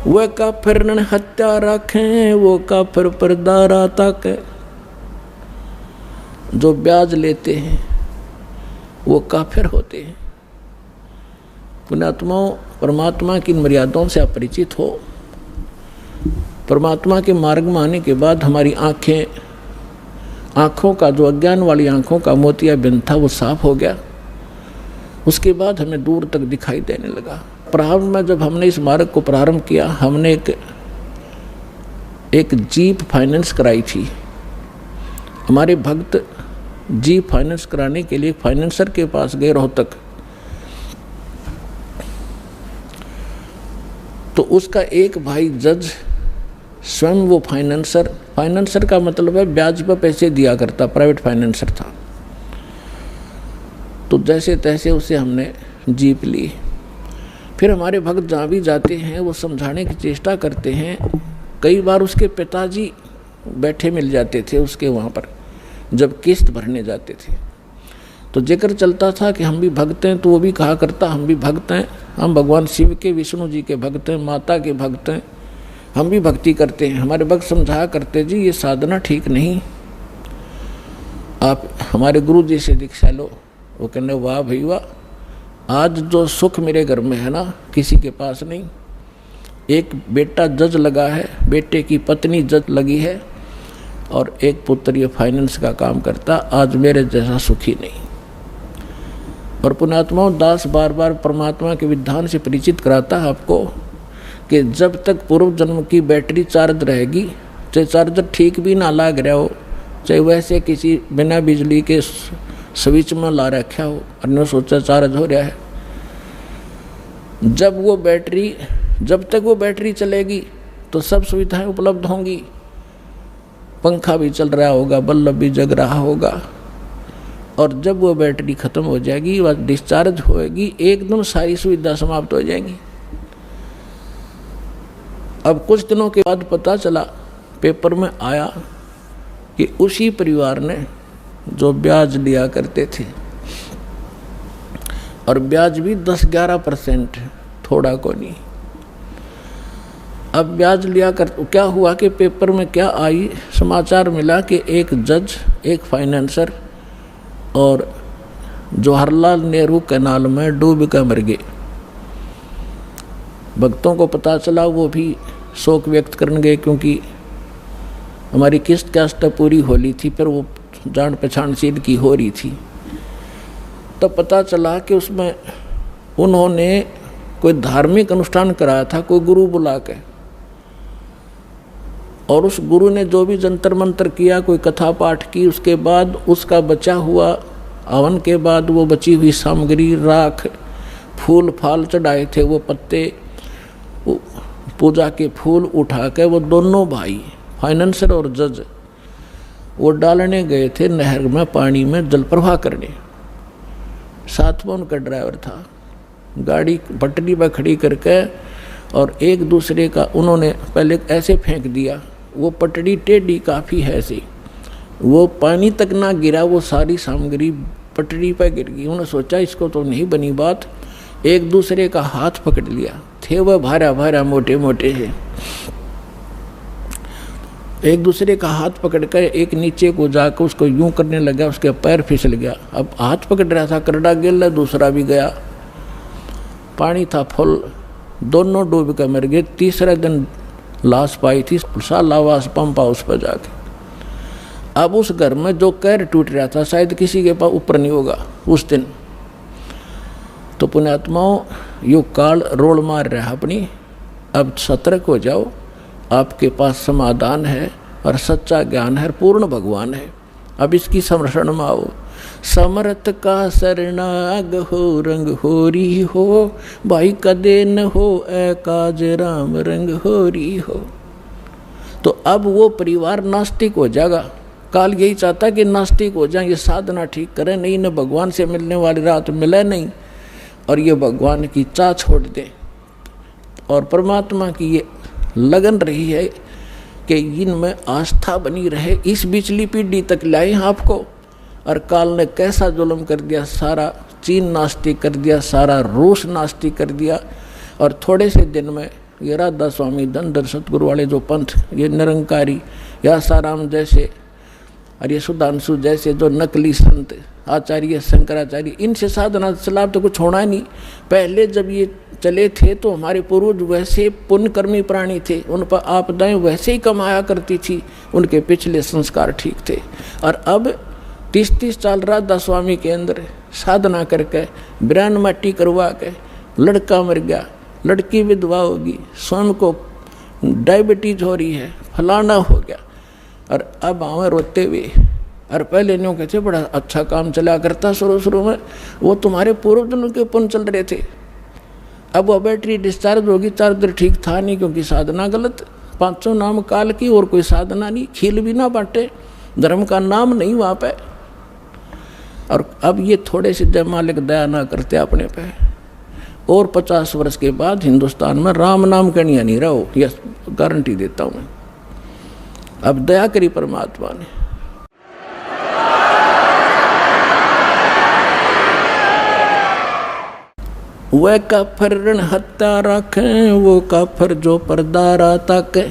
वह काफिर न हत्या रखें, वो काफिर पर दारा ताके। जो ब्याज लेते हैं वो काफिर होते हैं। पुण्यात्माओं, परमात्मा की मर्यादाओं से अपरिचित हो। परमात्मा के मार्ग में आने के बाद हमारी आँखों का जो अज्ञान वाली आँखों का मोतियाबिंद था वो साफ हो गया। उसके बाद हमें दूर तक दिखाई देने लगा। प्रारंभ में जब हमने इस मार्ग को प्रारंभ किया, हमने एक जीप फाइनेंस कराई थी। हमारे भक्त जीप फाइनेंस कराने के लिए फाइनेंसर के पास गए रोहतक। तो उसका एक भाई जज स्वयं वो फाइनेंसर का मतलब है ब्याज पर पैसे दिया करता, प्राइवेट फाइनेंसर था। तो जैसे तैसे उसे हमने जीप ली। फिर हमारे भक्त जहाँ भी जाते हैं वो समझाने की चेष्टा करते हैं। कई बार उसके पिताजी बैठे मिल जाते थे उसके वहाँ पर, जब किस्त भरने जाते थे। तो जिक्र चलता था कि हम भी भक्त हैं, तो वो भी कहा करता हम भी भक्त हैं, हम भगवान शिव के, विष्णु जी के भक्त हैं, माता के भक्त हैं, हम भी भक्ति करते हैं। हमारे भक्त समझाया करते, जी ये साधना ठीक नहीं, आप हमारे गुरु जी से दीक्षा लो। वो कहने वाह भाई वाह, आज जो सुख मेरे घर में है ना किसी के पास नहीं। एक बेटा जज लगा है, बेटे की पत्नी जज लगी है, और एक पुत्र ये फाइनेंस का काम करता, आज मेरे जैसा सुखी नहीं। और पुण्यात्माओं, दास बार बार परमात्मा के विधान से परिचित कराता है आपको कि जब तक पूर्व जन्म की बैटरी चार्ज रहेगी, चाहे चार्जर ठीक भी ना लग रहा हो, चाहे वैसे किसी बिना बिजली के स्विच में ला रखा हो और न सोचा चार्ज हो रहा है, जब तक वो बैटरी चलेगी तो सब सुविधाएं उपलब्ध होंगी। पंखा भी चल रहा होगा, बल्ब भी जग रहा होगा। और जब वो बैटरी खत्म हो जाएगी, वह डिस्चार्ज होएगी, एकदम सारी सुविधा समाप्त हो जाएगी। अब कुछ दिनों के बाद पता चला, पेपर में आया कि उसी परिवार ने जो ब्याज लिया करते थे, और ब्याज भी 10-11%, थोड़ा को नहीं। अब ब्याज लिया कर, क्या हुआ कि पेपर में क्या आई, समाचार मिला कि एक जज, एक फाइनेंसर और जवाहरलाल नेहरू कैनाल में डूब कर मर गए। भक्तों को पता चला, वो भी शोक व्यक्त करने गए, क्योंकि हमारी किस्त कास्ट पूरी होली थी, फिर वो जान पहचान सीध की हो रही थी। तब पता चला कि उसमें उन्होंने कोई धार्मिक अनुष्ठान कराया था, कोई गुरु बुला के, और उस गुरु ने जो भी जंतर मंतर किया, कोई कथा पाठ की, उसके बाद उसका बचा हुआ हवन के बाद वो बची हुई सामग्री, राख, फूल फाल चढ़ाए थे, वो पत्ते, पूजा के फूल उठा के वो दोनों भाई फाइनेंसर और जज वो डालने गए थे नहर में, पानी में जल प्रवाह करने। साथ में उनका ड्राइवर था। गाड़ी पटरी पर खड़ी करके और एक दूसरे का उन्होंने पहले ऐसे फेंक दिया, वो पटड़ी टेढ़ी काफ़ी है ऐसी, वो पानी तक ना गिरा, वो सारी सामग्री पटड़ी पर गिर गई। उन्होंने सोचा इसको तो नहीं बनी बात, एक दूसरे का हाथ पकड़ लिया। थे वह भारा भारा मोटे मोटे से, एक दूसरे का हाथ पकड़कर एक नीचे को जाकर उसको यूं करने लगा, उसके पैर फिसल गया। अब हाथ पकड़ रहा था, करड़ा गिर, दूसरा भी गया। पानी था फुल, दोनों डूब कर मर गए। तीसरे दिन लाश पाई थी सालावास पंप हाउस पर जाके। अब उस घर में जो कैर टूट रहा था, शायद किसी के पास ऊपर नहीं होगा उस दिन। तो पुण्यात्माओं, यो काल रोल मार रहा है अपनी। अब सतर्क हो जाओ, आपके पास समाधान है और सच्चा ज्ञान है, पूर्ण भगवान है। अब इसकी संरक्षण में आओ। समर्थ का शरणाग हो, रंग होरी हो, भाई कदे न हो काज राम, रंग होरी हो। तो अब वो परिवार नास्तिक हो जाएगा। काल यही चाहता कि नास्तिक हो जाए, ये साधना ठीक करें, नहीं न भगवान से मिलने वाली रात मिले नहीं, और ये भगवान की चाह छोड़ दे। और परमात्मा की ये लगन रही है कि इनमें आस्था बनी रहे, इस बिचली पीढ़ी तक लाए आपको। और काल ने कैसा जुल्म कर दिया, सारा चीन नास्तिक कर दिया, सारा रूस नास्तिक कर दिया, और थोड़े से दिन में ये राधा स्वामी धनधर सतगुरु वाले जो पंथ, ये निरंकारी या आसाराम जैसे और ये सुधांशु जैसे जो नकली संत आचार्य शंकराचार्य, इनसे साधना चला तो कुछ होना नहीं। पहले जब ये चले थे तो हमारे पूर्वज वैसे पुण्यकर्मी प्राणी थे, उन पर आपदाएं वैसे ही कमाया करती थी, उनके पिछले संस्कार ठीक थे। और अब 30-30 साल राधा स्वामी के अंदर साधना करके ब्रान माटी करवा के लड़का मर गया, लड़की विधवा होगी, स्वयं को डायबिटीज हो रही है, फलाना हो गया, और अब आवे रोते हुए। और पहले न्यों कहते बड़ा अच्छा काम चला करता शुरू में, वो तुम्हारे पूर्वजों के पुण्य चल रहे थे। अब वो बैटरी डिस्चार्ज होगी, चार्जर ठीक था नहीं क्योंकि साधना गलत, 500 नाम काल की और कोई साधना नहीं, खील भी ना बांटे, धर्म का नाम नहीं वहाँ पे। और अब ये थोड़े से जय मालिक दया ना करते अपने पे, और 50 वर्ष के बाद हिंदुस्तान में राम नाम कनिया नहीं रहो, यह गारंटी देता हूँ। अब दया करी परमात्मा ने। वह काफर रण हत्या रखे, वो काफर जो परदारा ताके,